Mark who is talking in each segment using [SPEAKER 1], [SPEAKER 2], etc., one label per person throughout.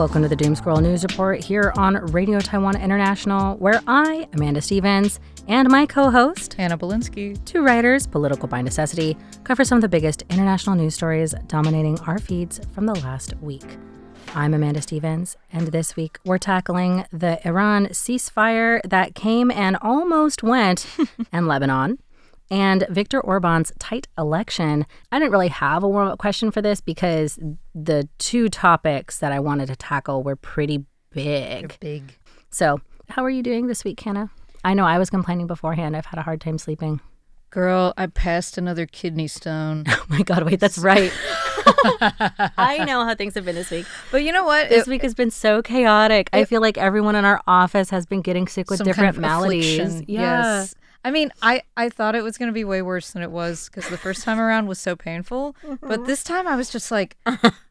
[SPEAKER 1] Welcome to the Doom Scroll News Report here on Radio Taiwan International, where I, Amanda Stevens, and my co-host,
[SPEAKER 2] Hannah Belinsky,
[SPEAKER 1] two writers, political by necessity, cover some of the biggest international news stories dominating our feeds from the last week. I'm Amanda Stevens, and this week we're tackling the Iran ceasefire that came and almost went in Lebanon, and Viktor Orban's tight election. I didn't really have a warm-up question for this because the two topics that I wanted to tackle were pretty big.
[SPEAKER 2] They're big.
[SPEAKER 1] So, how are you doing this week, Hannah? I know I was complaining beforehand. I've had a hard time sleeping.
[SPEAKER 2] Girl, I passed another kidney stone.
[SPEAKER 1] Oh my God, wait, that's right. I know how things have been this week.
[SPEAKER 2] But you know what?
[SPEAKER 1] This week has been so chaotic. I feel like everyone in our office has been getting sick with different maladies.
[SPEAKER 2] Affliction.
[SPEAKER 1] Yeah.
[SPEAKER 2] Yes. I mean, I thought it was going to be way worse than it was because the first time around was so painful. But this time I was just like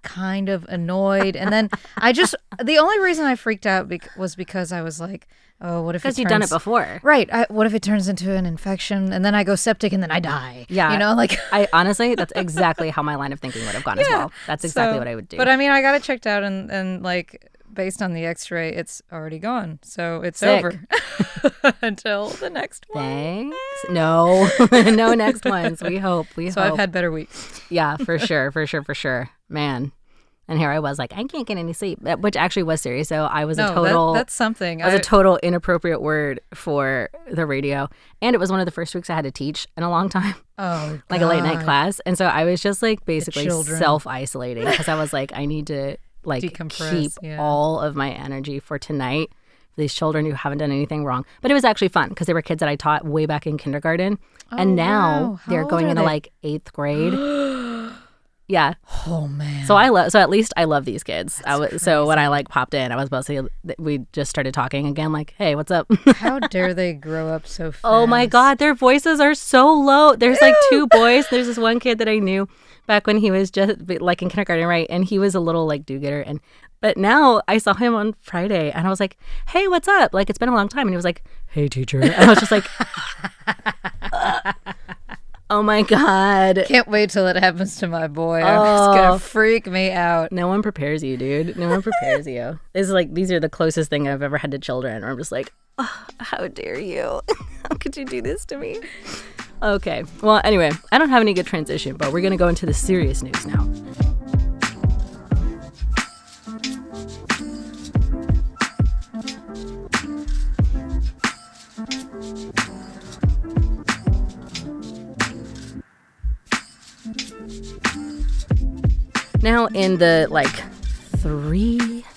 [SPEAKER 2] kind of annoyed. And then the only reason I freaked out was because I was like, oh, what if
[SPEAKER 1] because you've done it before.
[SPEAKER 2] Right. What if it turns into an infection and then I go septic and then I die?
[SPEAKER 1] Yeah.
[SPEAKER 2] You know, like.
[SPEAKER 1] I honestly, that's exactly how my line of thinking would have gone as well. That's exactly what I would do.
[SPEAKER 2] But I mean, I got it checked out and like, based on the x-ray, it's already gone. So it's
[SPEAKER 1] Sick.
[SPEAKER 2] over until the next one.
[SPEAKER 1] Thanks. No, no next ones. We hope.
[SPEAKER 2] So I've had better weeks.
[SPEAKER 1] Yeah, for sure. Man. And here I was like, I can't get any sleep, which actually was serious. So I was
[SPEAKER 2] that's something.
[SPEAKER 1] It was a total inappropriate word for the radio. And it was one of the first weeks I had to teach in a long time.
[SPEAKER 2] Oh,
[SPEAKER 1] like
[SPEAKER 2] God.
[SPEAKER 1] a late night class. And so I was just like basically self-isolating because I was like, I need to like keep all of my energy for tonight for these children who haven't done anything wrong. But it was actually fun because they were kids that I taught way back in kindergarten. And now they're going into like 8th grade. Yeah.
[SPEAKER 2] Oh man.
[SPEAKER 1] So at least I love these kids. So when I like popped in, I was about to say we just started talking again like, hey, what's up?
[SPEAKER 2] How dare they grow up so fast?
[SPEAKER 1] Oh my God, their voices are so low. There's like two boys. There's this one kid that I knew back when he was just like in kindergarten, right? And he was a little like do-gooder. But now I saw him on Friday and I was like, hey, what's up? Like, it's been a long time. And he was like, hey, teacher. And I was just like, oh my God.
[SPEAKER 2] Can't wait till it happens to my boy. It's going to freak me out.
[SPEAKER 1] No one prepares you, dude. No one prepares you. It's like, these are the closest thing I've ever had to children. Where I'm just like, oh, how dare you? How could you do this to me? Okay. Well, anyway, I don't have any good transition, but we're going to go into the serious news now. Now, in the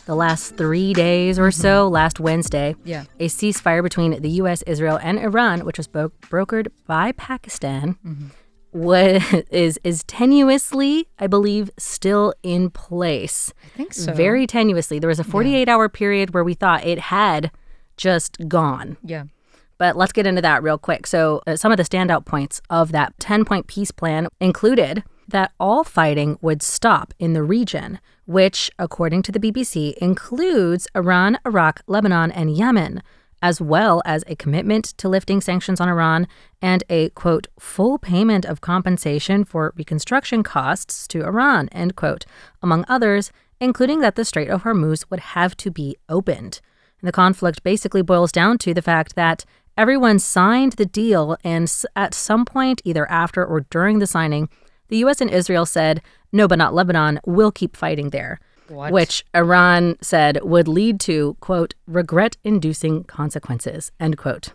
[SPEAKER 1] last 3 days or so, last Wednesday, a ceasefire between the U.S., Israel, and Iran, which was brokered by Pakistan, is tenuously, I believe, still in place.
[SPEAKER 2] I think so.
[SPEAKER 1] Very tenuously. There was a 48-hour period where we thought it had just gone.
[SPEAKER 2] Yeah.
[SPEAKER 1] But let's get into that real quick. So some of the standout points of that 10-point peace plan included that all fighting would stop in the region, which, according to the BBC, includes Iran, Iraq, Lebanon, and Yemen, as well as a commitment to lifting sanctions on Iran and a, quote, full payment of compensation for reconstruction costs to Iran, end quote, among others, including that the Strait of Hormuz would have to be opened. And the conflict basically boils down to the fact that everyone signed the deal, and at some point, either after or during the signing, the U.S. and Israel said, no, but not Lebanon, we'll keep fighting there.
[SPEAKER 2] What?
[SPEAKER 1] Which Iran said would lead to, quote, regret-inducing consequences, end quote.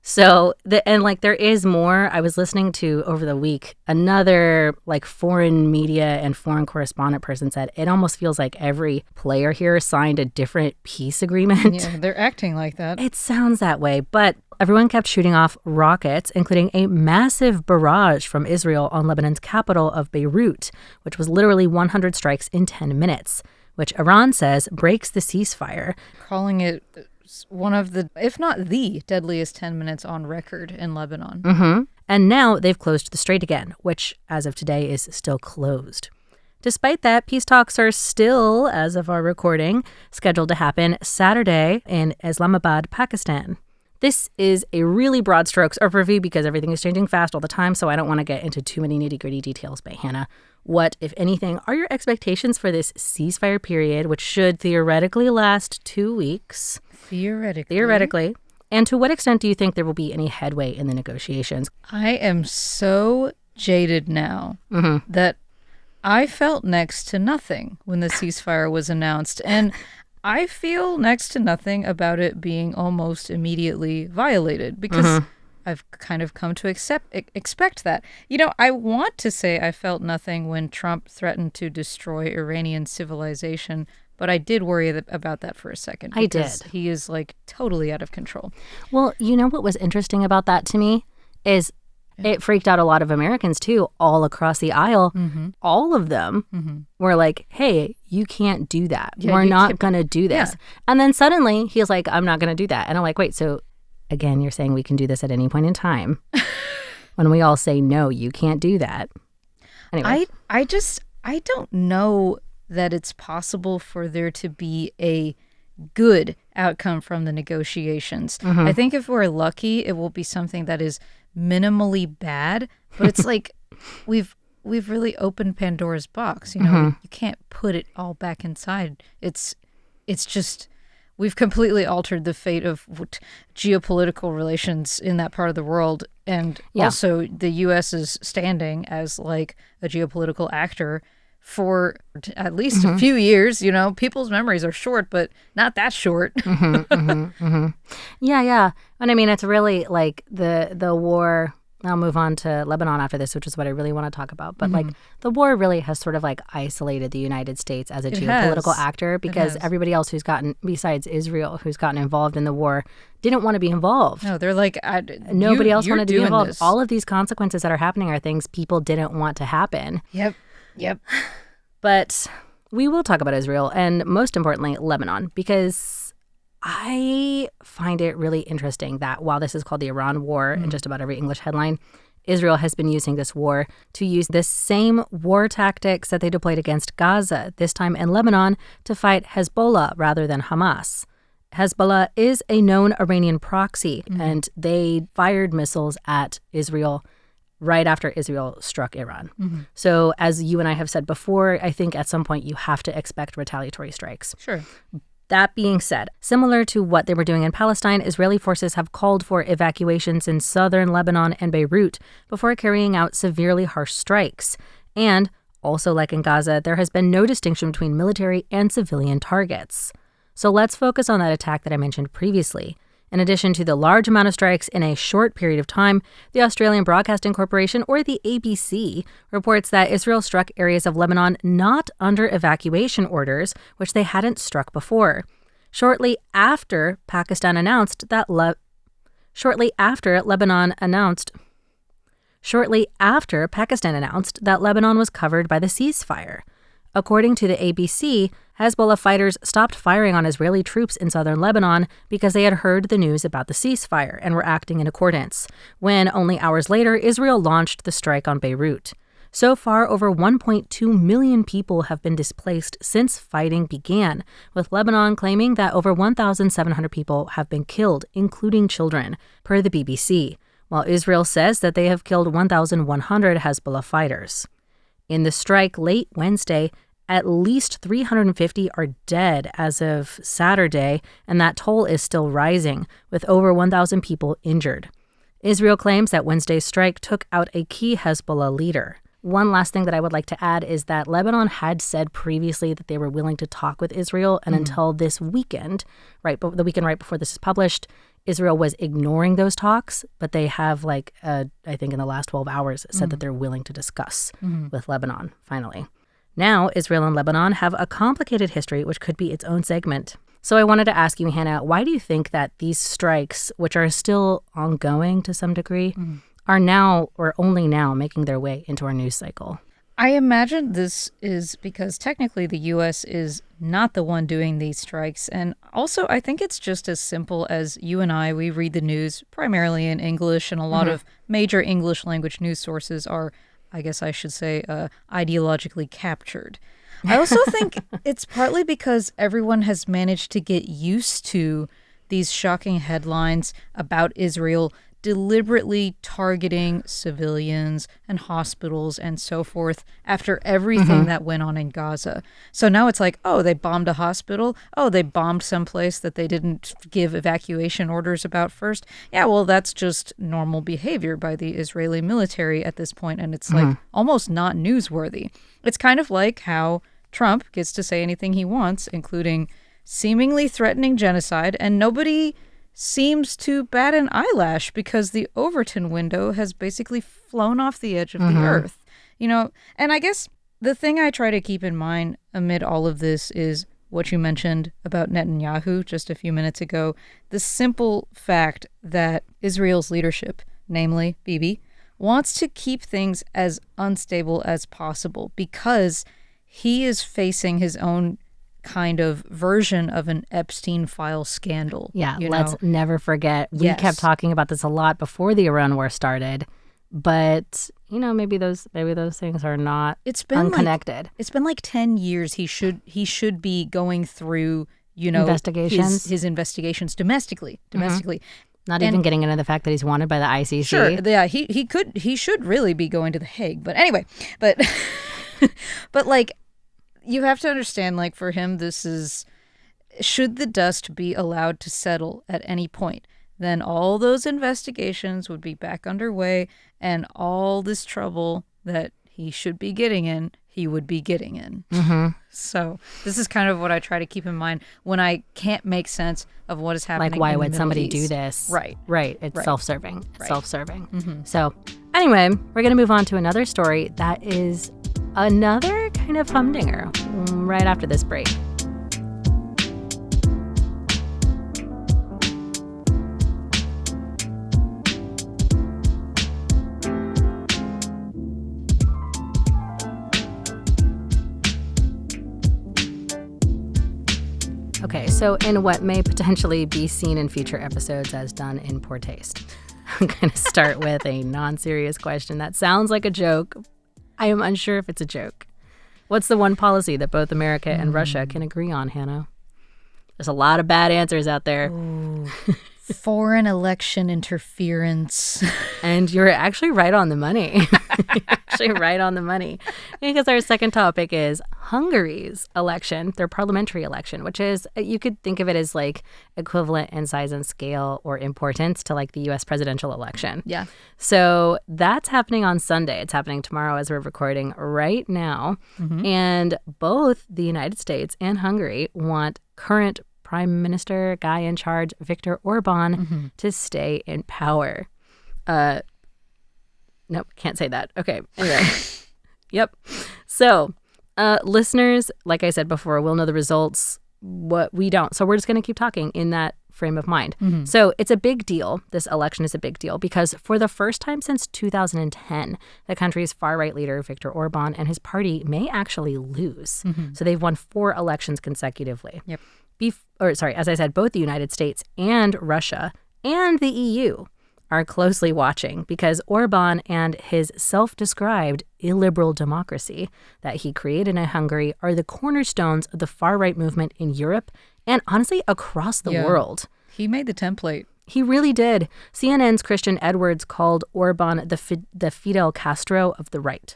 [SPEAKER 1] So, there is more. I was listening to, over the week, another, foreign media and foreign correspondent person said, it almost feels like every player here signed a different peace agreement.
[SPEAKER 2] Yeah, they're acting like that.
[SPEAKER 1] It sounds that way, but everyone kept shooting off rockets, including a massive barrage from Israel on Lebanon's capital of Beirut, which was literally 100 strikes in 10 minutes, which Iran says breaks the ceasefire.
[SPEAKER 2] Calling it one of the, if not the deadliest 10 minutes on record in Lebanon.
[SPEAKER 1] Mm-hmm. And now they've closed the strait again, which as of today is still closed. Despite that, peace talks are still, as of our recording, scheduled to happen Saturday in Islamabad, Pakistan. This is a really broad strokes overview because everything is changing fast all the time, so I don't want to get into too many nitty-gritty details. But Hannah, what, if anything, are your expectations for this ceasefire period, which should theoretically last 2 weeks? Theoretically. And to what extent do you think there will be any headway in the negotiations?
[SPEAKER 2] I am so jaded now that I felt next to nothing when the ceasefire was announced. And I feel next to nothing about it being almost immediately violated because I've kind of come to expect that. You know, I want to say I felt nothing when Trump threatened to destroy Iranian civilization, but I did worry about that for a second.
[SPEAKER 1] I did.
[SPEAKER 2] He is like totally out of control.
[SPEAKER 1] Well, you know what was interesting about that to me is it freaked out a lot of Americans, too, all across the aisle. All of them were like, hey, you can't do that. We're not going to do this. And then suddenly he's like, I'm not going to do that. And I'm like, wait, so again, you're saying we can do this at any point in time when we all say, no, you can't do that. Anyway.
[SPEAKER 2] I don't know that it's possible for there to be a good outcome from the negotiations. I think if we're lucky, it will be something that is minimally bad, but it's like we've really opened Pandora's box. You know, you can't put it all back inside. It's just we've completely altered the fate of geopolitical relations in that part of the world, and also the U.S.'s standing as like a geopolitical actor for at least a few years. You know, people's memories are short, but not that short.
[SPEAKER 1] Yeah. And I mean, it's really like the war. I'll move on to Lebanon after this, which is what I really want to talk about. But like the war really has sort of like isolated the United States as a geopolitical actor because everybody else who's gotten, besides Israel, who's gotten involved in the war, didn't want to be involved.
[SPEAKER 2] No, they're like,
[SPEAKER 1] nobody else wanted to be involved.
[SPEAKER 2] This.
[SPEAKER 1] All of these consequences that are happening are things people didn't want to happen.
[SPEAKER 2] Yep.
[SPEAKER 1] But we will talk about Israel and most importantly, Lebanon, because I find it really interesting that while this is called the Iran War in just about every English headline, Israel has been using this war to use the same war tactics that they deployed against Gaza, this time in Lebanon, to fight Hezbollah rather than Hamas. Hezbollah is a known Iranian proxy, and they fired missiles at Israel right after Israel struck Iran. So as you and I have said before, I think at some point you have to expect retaliatory strikes.
[SPEAKER 2] Sure.
[SPEAKER 1] That being said, similar to what they were doing in Palestine, Israeli forces have called for evacuations in southern Lebanon and Beirut before carrying out severely harsh strikes. And, also like in Gaza, there has been no distinction between military and civilian targets. So let's focus on that attack that I mentioned previously. In addition to the large amount of strikes in a short period of time, the Australian Broadcasting Corporation, or the ABC, reports that Israel struck areas of Lebanon not under evacuation orders, which they hadn't struck before. Shortly after Pakistan announced that Lebanon was covered by the ceasefire. According to the ABC, Hezbollah fighters stopped firing on Israeli troops in southern Lebanon because they had heard the news about the ceasefire and were acting in accordance, when only hours later, Israel launched the strike on Beirut. So far, over 1.2 million people have been displaced since fighting began, with Lebanon claiming that over 1,700 people have been killed, including children, per the BBC, while Israel says that they have killed 1,100 Hezbollah fighters. In the strike late Wednesday, at least 350 are dead as of Saturday, and that toll is still rising, with over 1,000 people injured. Israel claims that Wednesday's strike took out a key Hezbollah leader. One last thing that I would like to add is that Lebanon had said previously that they were willing to talk with Israel, and until this weekend, the weekend right before this is published, Israel was ignoring those talks, but they have, I think in the last 12 hours, said that they're willing to discuss with Lebanon, finally. Now, Israel and Lebanon have a complicated history, which could be its own segment. So I wanted to ask you, Hannah, why do you think that these strikes, which are still ongoing to some degree, are now, or only now, making their way into our news cycle?
[SPEAKER 2] I imagine this is because technically the U.S. is not the one doing these strikes. And also, I think it's just as simple as you and I, we read the news primarily in English, and a lot of major English language news sources are, I guess I should say, ideologically captured. I also think it's partly because everyone has managed to get used to these shocking headlines about Israel deliberately targeting civilians and hospitals and so forth after everything that went on in Gaza. So now it's like, oh, they bombed a hospital. Oh, they bombed someplace that they didn't give evacuation orders about first. Yeah, well, that's just normal behavior by the Israeli military at this point, and it's like almost not newsworthy. It's kind of like how Trump gets to say anything he wants, including seemingly threatening genocide, and nobody seems to bat an eyelash because the Overton window has basically flown off the edge of the earth. You know, and I guess the thing I try to keep in mind amid all of this is what you mentioned about Netanyahu just a few minutes ago, the simple fact that Israel's leadership, namely Bibi, wants to keep things as unstable as possible because he is facing his own kind of version of an Epstein file scandal.
[SPEAKER 1] Yeah, let's never forget. We kept talking about this a lot before the Iran war started, but maybe those things are not unconnected.
[SPEAKER 2] It's been like 10 years. He should be going through
[SPEAKER 1] investigations,
[SPEAKER 2] his investigations domestically.
[SPEAKER 1] Not even getting into the fact that he's wanted by the ICC.
[SPEAKER 2] Sure, yeah, he should really be going to the Hague. But anyway, but like, you have to understand, like, for him, this is, should the dust be allowed to settle at any point, then all those investigations would be back underway, and all this trouble that he should be getting in, he would be getting in. So this is kind of what I try to keep in mind when I can't make sense of what is happening.
[SPEAKER 1] Like, why
[SPEAKER 2] in the
[SPEAKER 1] would
[SPEAKER 2] Middle
[SPEAKER 1] somebody
[SPEAKER 2] East.
[SPEAKER 1] do this?
[SPEAKER 2] Right.
[SPEAKER 1] It's self-serving. It's self-serving.
[SPEAKER 2] Mm-hmm.
[SPEAKER 1] So anyway, we're going to move on to another story that is another kind of humdinger right after this break. Okay, so in what may potentially be seen in future episodes as done in poor taste, I'm going to start with a non-serious question that sounds like a joke. I am unsure if it's a joke. What's the one policy that both America and Russia can agree on, Hannah? There's a lot of bad answers out there.
[SPEAKER 2] Foreign election interference.
[SPEAKER 1] And you're actually right on the money. Because our second topic is Hungary's election, their parliamentary election, which is, you could think of it as like equivalent in size and scale or importance to like the U.S. presidential election.
[SPEAKER 2] Yeah.
[SPEAKER 1] So that's happening on Sunday. It's happening tomorrow as we're recording right now. And both the United States and Hungary want current Prime Minister, guy in charge, Viktor Orban, to stay in power. Nope, can't say that. Okay, anyway. Yep. So, listeners, like I said before, will know the results. What we don't. So we're just going to keep talking in that frame of mind. So it's a big deal. This election is a big deal because for the first time since 2010, the country's far-right leader, Viktor Orban, and his party may actually lose. So they've won 4 elections consecutively.
[SPEAKER 2] Yep.
[SPEAKER 1] As I said, both the United States and Russia and the EU are closely watching because Orbán and his self-described illiberal democracy that he created in Hungary are the cornerstones of the far-right movement in Europe and honestly across the world.
[SPEAKER 2] He made the template.
[SPEAKER 1] He really did. CNN's Christian Edwards called Orbán the Fidel Castro of the right.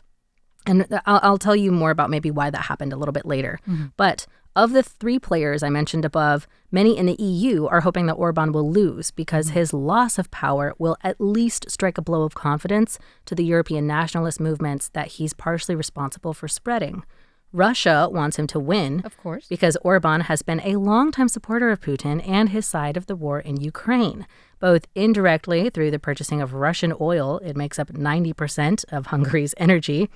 [SPEAKER 1] And I'll tell you more about maybe why that happened a little bit later. But of the 3 players I mentioned above, many in the EU are hoping that Orbán will lose because his loss of power will at least strike a blow of confidence to the European nationalist movements that he's partially responsible for spreading. Russia wants him to win,
[SPEAKER 2] Of course.
[SPEAKER 1] because Orbán has been a longtime supporter of Putin and his side of the war in Ukraine, both indirectly through the purchasing of Russian oil, it makes up 90% of Hungary's energy,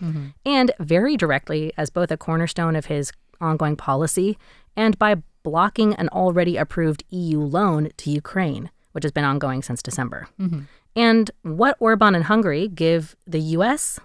[SPEAKER 1] and very directly as both a cornerstone of his ongoing policy and by blocking an already approved EU loan to Ukraine, which has been ongoing since December. And what Orbán and Hungary give the U.S.,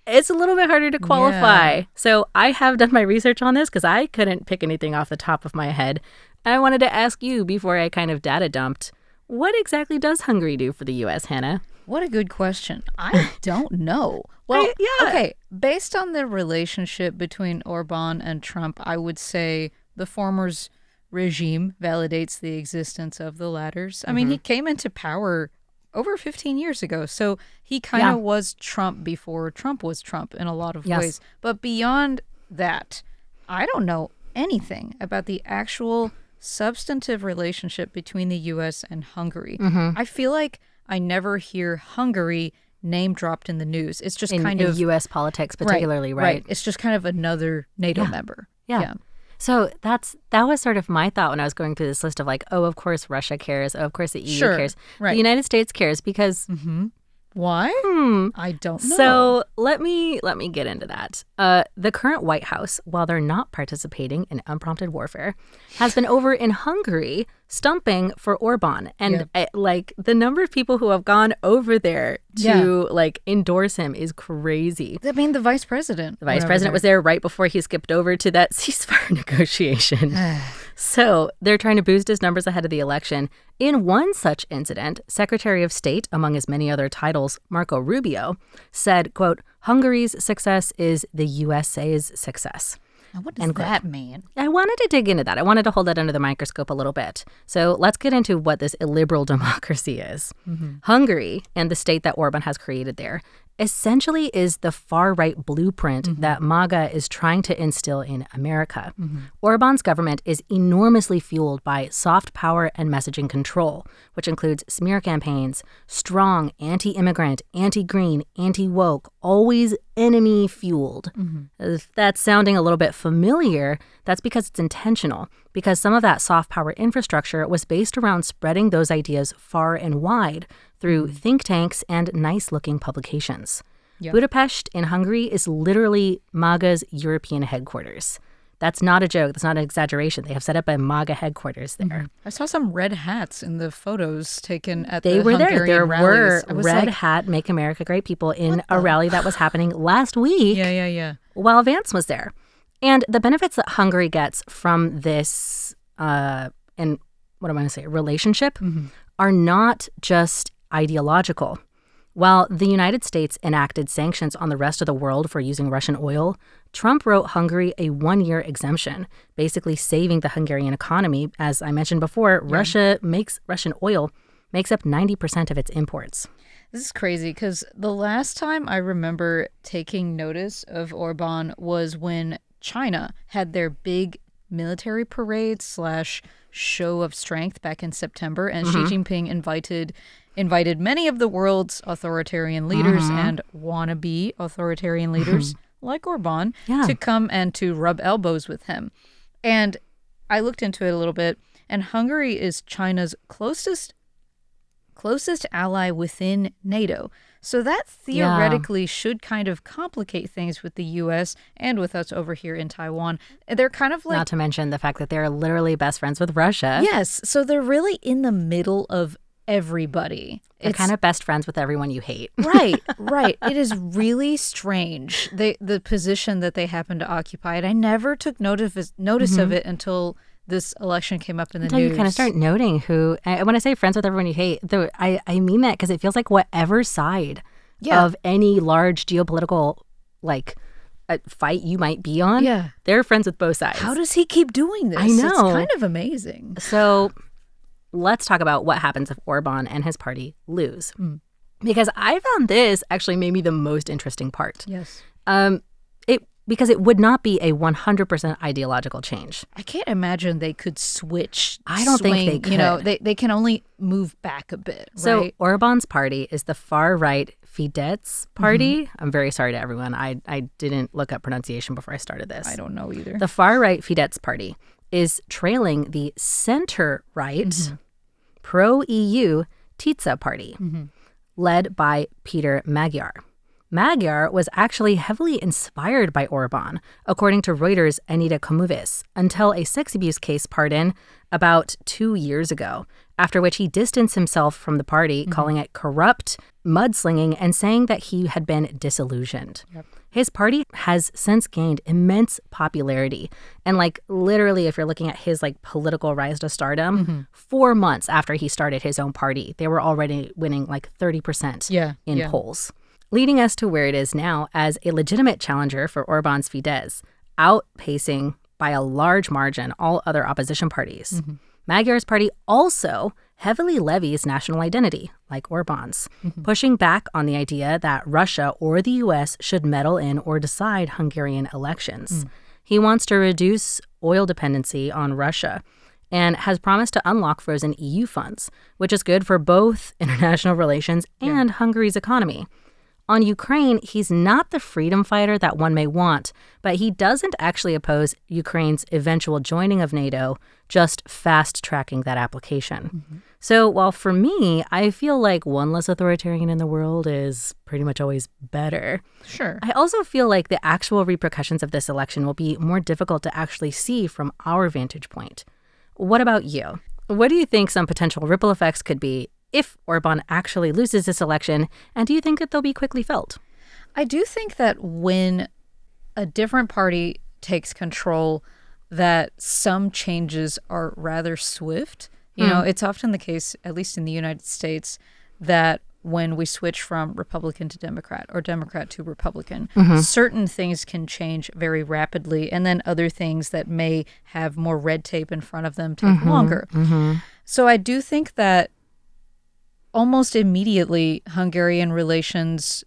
[SPEAKER 1] it's a little bit harder to qualify.
[SPEAKER 2] Yeah.
[SPEAKER 1] So I have done my research on this because I couldn't pick anything off the top of my head. I wanted to ask you before I kind of data dumped, what exactly does Hungary do for the U.S., Hannah?
[SPEAKER 2] What a good question. I don't know. Well, okay, based on the relationship between Orbán and Trump, I would say the former's regime validates the existence of the latters. I mean, he came into power over 15 years ago. So he kind of was Trump before Trump was Trump in a lot of ways. But beyond that, I don't know anything about the actual substantive relationship between the U.S. and Hungary. I feel like I never hear Hungary name dropped in the news. It's just
[SPEAKER 1] in U.S. politics particularly, right?
[SPEAKER 2] It's just kind of another NATO member.
[SPEAKER 1] Yeah. So that was sort of my thought when I was going through this list of like, oh, of course Russia cares. Oh, of course the EU cares. The United States cares because
[SPEAKER 2] why? I don't know.
[SPEAKER 1] So let me get into that. The current White House, while they're not participating in unprompted warfare, has been over in Hungary stumping for Orbán. And like the number of people who have gone over there to like endorse him is crazy.
[SPEAKER 2] I mean, the vice president.
[SPEAKER 1] The vice president was there right before he skipped over to that ceasefire negotiation. So they're trying to boost his numbers ahead of the election. In one such incident, Secretary of State, among his many other titles, Marco Rubio, said, quote, Hungary's success is the USA's success.
[SPEAKER 2] Now, what does that mean?
[SPEAKER 1] I wanted to dig into that. I wanted to hold that under the microscope a little bit. So let's get into what this illiberal democracy is. Hungary and the state that Orban has created there essentially is the far-right blueprint that MAGA is trying to instill in America. Orban's government is enormously fueled by soft power and messaging control, which includes smear campaigns, strong anti-immigrant, anti-green, anti-woke, always enemy-fueled. If that's sounding a little bit familiar, that's because it's intentional, because some of that soft power infrastructure was based around spreading those ideas far and wide through think tanks and nice-looking publications. Budapest in Hungary is literally MAGA's European headquarters. That's not a joke. That's not an exaggeration. They have set up a MAGA headquarters there.
[SPEAKER 2] I saw some red hats in the photos taken at
[SPEAKER 1] the
[SPEAKER 2] Hungarian
[SPEAKER 1] rallies. There were red
[SPEAKER 2] like,
[SPEAKER 1] hat Make America Great people in a rally that was happening last week while Vance was there. And the benefits that Hungary gets from this, and what am I going to say, relationship, are not just ideological. While the United States enacted sanctions on the rest of the world for using Russian oil, Trump wrote Hungary a one-year exemption, basically saving the Hungarian economy. As I mentioned before, Russian oil makes up 90% of its imports.
[SPEAKER 2] This is crazy because the last time I remember taking notice of Orbán was when China had their big military parade / show of strength back in September, and Xi Jinping invited many of the world's authoritarian leaders and wannabe authoritarian leaders like Orbán to come and to rub elbows with him. And I looked into it a little bit, and Hungary is China's closest ally within NATO. So that theoretically should kind of complicate things with the U.S. and with us over here in Taiwan. They're kind of like...
[SPEAKER 1] Not to mention the fact that they're literally best friends with Russia.
[SPEAKER 2] Yes. So they're really in the middle of everybody.
[SPEAKER 1] They're kind of best friends with everyone you hate.
[SPEAKER 2] Right. It is really strange, the position that they happen to occupy. And I never took notice of it until this election came up in the news.
[SPEAKER 1] Until you kind of start noting who, when I say friends with everyone you hate, I mean that because it feels like whatever side of any large geopolitical fight you might be on, they're friends with both sides.
[SPEAKER 2] How does he keep doing this?
[SPEAKER 1] I know.
[SPEAKER 2] It's kind of amazing.
[SPEAKER 1] So let's talk about what happens if Orbán and his party lose. Because I found this actually maybe the most interesting part.
[SPEAKER 2] Yes.
[SPEAKER 1] Because it would not be a 100% ideological change.
[SPEAKER 2] I can't imagine they could switch.
[SPEAKER 1] I don't think they could.
[SPEAKER 2] You know, they can only move back a bit.
[SPEAKER 1] So
[SPEAKER 2] right?
[SPEAKER 1] Orbán's party is the far-right Fidesz party. I'm very sorry to everyone. I didn't look up pronunciation before I started this.
[SPEAKER 2] I don't know either.
[SPEAKER 1] The far-right Fidesz party is trailing the center-right pro-EU Tisza party, led by Peter Magyar. Magyar was actually heavily inspired by Orbán, according to Reuters' Anita Komuves, until a sex abuse case pardon about 2 years ago, after which he distanced himself from the party, calling it corrupt, mudslinging, and saying that he had been disillusioned. His party has since gained immense popularity. And literally, if you're looking at his political rise to stardom, 4 months after he started his own party, they were already winning 30% in polls, leading us to where it is now as a legitimate challenger for Orbán's Fidesz, outpacing by a large margin all other opposition parties. Magyar's party also heavily levies national identity, like Orbán's, pushing back on the idea that Russia or the U.S. should meddle in or decide Hungarian elections. He wants to reduce oil dependency on Russia and has promised to unlock frozen EU funds, which is good for both international relations and Hungary's economy. On Ukraine, he's not the freedom fighter that one may want, but he doesn't actually oppose Ukraine's eventual joining of NATO, just fast-tracking that application. So while for me, I feel like one less authoritarian in the world is pretty much always better.
[SPEAKER 2] Sure.
[SPEAKER 1] I also feel like the actual repercussions of this election will be more difficult to actually see from our vantage point. What about you? What do you think some potential ripple effects could be if Orbán actually loses this election, and do you think that they'll be quickly felt?
[SPEAKER 2] I do think that when a different party takes control, that some changes are rather swift. You know, it's often the case, at least in the United States, that when we switch from Republican to Democrat or Democrat to Republican, certain things can change very rapidly, and then other things that may have more red tape in front of them take longer. So I do think that almost immediately, Hungarian relations,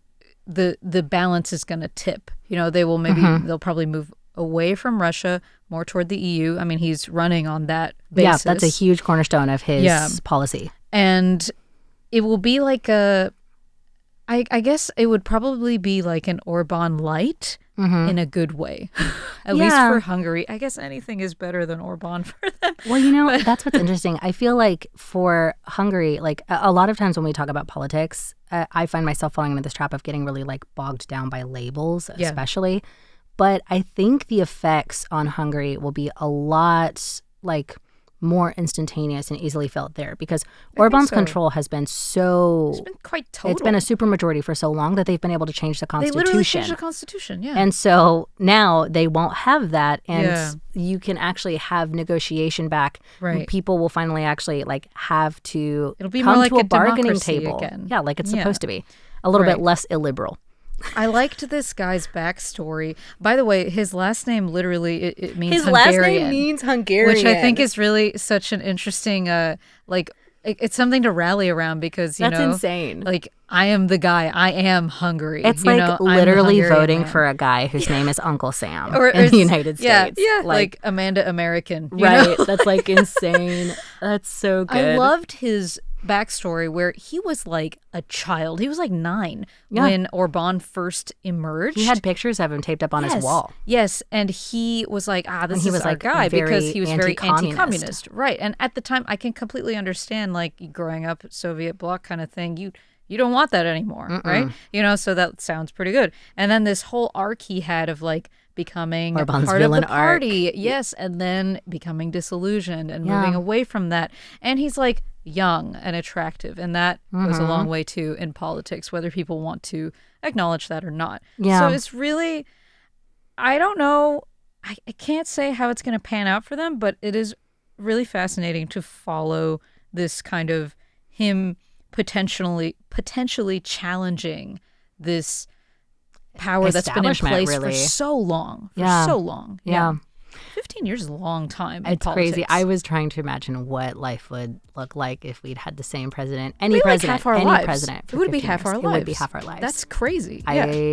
[SPEAKER 2] the balance is going to tip. You know, they will they'll probably move away from Russia, more toward the EU. I mean, he's running on that basis.
[SPEAKER 1] Yeah, that's a huge cornerstone of his policy.
[SPEAKER 2] And it will be like I guess it would probably be like an Orbán light in a good way, at least for Hungary. I guess anything is better than Orbán for them.
[SPEAKER 1] Well, you know, that's what's interesting. I feel like for Hungary, like a lot of times when we talk about politics, I find myself falling into this trap of getting really like bogged down by labels, especially. But I think the effects on Hungary will be a lot like more instantaneous and easily felt there because Orbán's control has been
[SPEAKER 2] it's been quite total.
[SPEAKER 1] It's been a supermajority for so long that they've been able to change the Constitution.
[SPEAKER 2] They literally changed the Constitution,
[SPEAKER 1] And so now they won't have that, and you can actually have negotiation back.
[SPEAKER 2] Right.
[SPEAKER 1] People will finally actually like have to
[SPEAKER 2] It'll be
[SPEAKER 1] come
[SPEAKER 2] more like
[SPEAKER 1] to a bargaining
[SPEAKER 2] democracy
[SPEAKER 1] table.
[SPEAKER 2] again.
[SPEAKER 1] Yeah, like it's supposed to be. A little bit less illiberal.
[SPEAKER 2] I liked this guy's backstory. By the way, his last name literally it means
[SPEAKER 1] his
[SPEAKER 2] Hungarian.
[SPEAKER 1] His last name means Hungarian,
[SPEAKER 2] which I think is really such an interesting it's something to rally around because
[SPEAKER 1] that's insane.
[SPEAKER 2] Like I am the guy. I am Hungary.
[SPEAKER 1] It's like literally voting for a guy whose name is Uncle Sam in the United States.
[SPEAKER 2] Yeah, like Amanda American.
[SPEAKER 1] Right. That's like insane. That's so good.
[SPEAKER 2] I loved his backstory where he was like a child. He was like 9 when Orbán first emerged.
[SPEAKER 1] He had pictures of him taped up on his wall.
[SPEAKER 2] Yes, and he was like, this is our guy because he was very anti-communist. Right, and at the time, I can completely understand like growing up Soviet bloc kind of thing. You don't want that anymore, right? You know, so that sounds pretty good. And then this whole arc he had of like becoming
[SPEAKER 1] Orbán's
[SPEAKER 2] part of the
[SPEAKER 1] villain
[SPEAKER 2] party.
[SPEAKER 1] arc.
[SPEAKER 2] Yes, and then becoming disillusioned and moving away from that. And he's like young and attractive, and that goes a long way too in politics, whether people want to acknowledge that or not. So it's really, I don't know, I can't say how it's going to pan out for them, but it is really fascinating to follow this kind of him potentially challenging this power that's been in place for so long. Yeah. 15 years is a long time in politics.
[SPEAKER 1] Crazy. I was trying to imagine what life would look like if we'd had the same president.
[SPEAKER 2] It would be half our lives.
[SPEAKER 1] It would be half our lives.
[SPEAKER 2] That's crazy.
[SPEAKER 1] Well,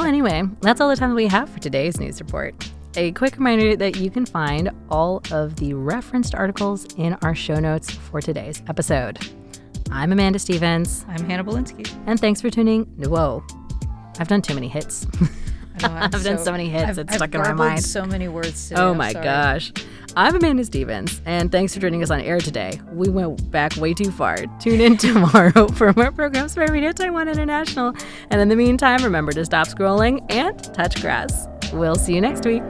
[SPEAKER 1] anyway, that's all the time we have for today's news report. A quick reminder that you can find all of the referenced articles in our show notes for today's episode. I'm Amanda Stevens.
[SPEAKER 2] I'm Hanna Belinsky.
[SPEAKER 1] And thanks for tuning. Whoa, I've done too many hits. I've done so many hits. It's stuck in my mind.
[SPEAKER 2] So many words today.
[SPEAKER 1] Oh my gosh. I'm Amanda Stevens, and thanks for joining us on air today. We went back way too far. Tune in tomorrow for more programs for Radio Taiwan International. And in the meantime, remember to stop scrolling and touch grass. We'll see you next week.